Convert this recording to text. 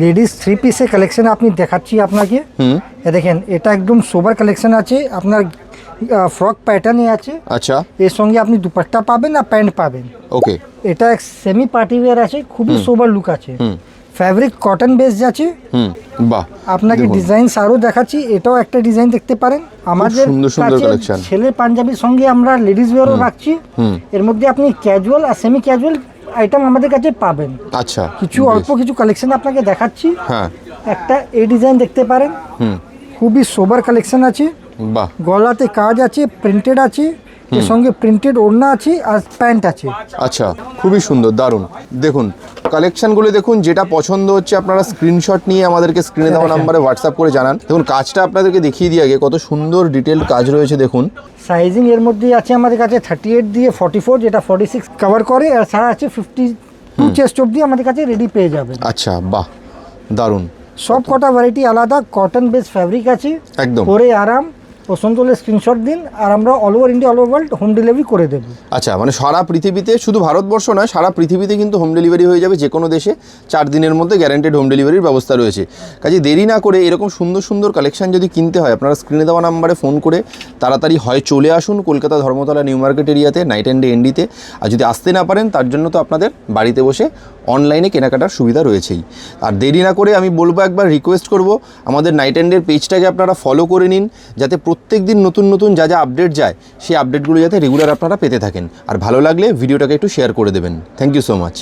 Ladies 3 পিসের collection আপনি দেখাচ্ছি আপনাকে। দেখেন এটা একদম সোবার কালেকশন আছে, আপনার ফ্রক প্যাটার্নে আছে। আচ্ছা, এর সঙ্গে আপনি দুপাট্টা পাবেন আর প্যান্ট পাবেন। ওকে, এটা এক সেমি পার্টি ওয়্যার আছে, খুবই সোবার লুক আছে। ফ্যাব্রিক কটন বেস আছে। বাহ, আপনাকে ডিজাইন আরও দেখাচ্ছি, এটাও একটা ডিজাইন দেখতে পারেন। আমাদের সুন্দর সুন্দর কালেকশন। ছেলের পাঞ্জাবির সঙ্গে আমরা লেডিস ওয়্যারও রাখছি। এর মধ্যে আপনি ক্যাজুয়াল আর সেমি ক্যাজুয়াল আইটেম আমাদের কাছে পাবেন। আচ্ছা, কিছু অল্প কিছু কালেকশন আপনাকে দেখাচ্ছি। হ্যাঁ, একটা এই ডিজাইন দেখতে পারেন, খুবই সোবার কালেকশন আছে। বাহ, গলাতে কাজ আছে, প্রিন্টেড আছে, এর সঙ্গে প্রিন্টেড ওড়না আছে আর প্যান্ট আছে। আচ্ছা, খুবই সুন্দর, দারুণ। দেখুন কালেকশনগুলো দেখুন, যেটা পছন্দ হচ্ছে আপনারা স্ক্রিনশট নিয়ে আমাদেরকে স্ক্রিনে দেওয়া নাম্বারে হোয়াটসঅ্যাপ করে জানান। দেখুন কাজটা আপনাদেরকে দেখিয়ে দিয়ে আগে কত সুন্দর ডিটেল কাজ রয়েছে দেখুন। সাইজিং এর মধ্যেই আছে আমাদের কাছে 38 দিয়ে 44, যেটা 46 কভার করে, আর সারা আছে 52 চেস্ট অবধি আমাদের কাছে রেডি পেয়ে যাবেন। আচ্ছা, বাহ, দারুণ। সব কটা ভ্যারাইটি আলাদা, কটন বেস ফ্যাব্রিক আছে, একদম পরে আরাম। পছন্দ হলে স্ক্রিনশট দিন, আর আমরা all over India all over world home delivery করে দেবো। আচ্ছা, মানে সারা পৃথিবীতে, শুধু ভারতবর্ষ নয়, সারা পৃথিবীতে কিন্তু হোম ডেলিভারি হয়ে যাবে। যে কোনো দেশে 4 দিনের মধ্যে গ্যারান্টেড হোম ডেলিভারির ব্যবস্থা রয়েছে। কাজে দেরি না করে এরকম সুন্দর সুন্দর কালেকশন যদি কিনতে হয়, আপনারা স্ক্রিনে দেওয়া নাম্বারে ফোন করে তাড়াতাড়ি হয় চলে আসুন কলকাতা ধর্মতলা নিউ মার্কেট এরিয়াতে, নাইট অ্যান্ড ডে এনডিতে। আর যদি আসতে না পারেন তার জন্য তো আপনাদের বাড়িতে বসে অনলাইনে কেনাকাটার সুবিধা রয়েছেই। আর দেরি না করে আমি বলবো, একবার রিকোয়েস্ট করব, আমাদের নাইট অ্যান্ড ডের পেজটাকে আপনারা ফলো করে নিন, যাতে প্রত্যেক দিন নতুন নতুন যা যা আপডেট যায় সেই আপডেটগুলো যাতে রেগুলার আপনারা পেতে থাকেন। আর ভালো লাগলে ভিডিওটাকে একটু শেয়ার করে দেবেন। Thank you so much.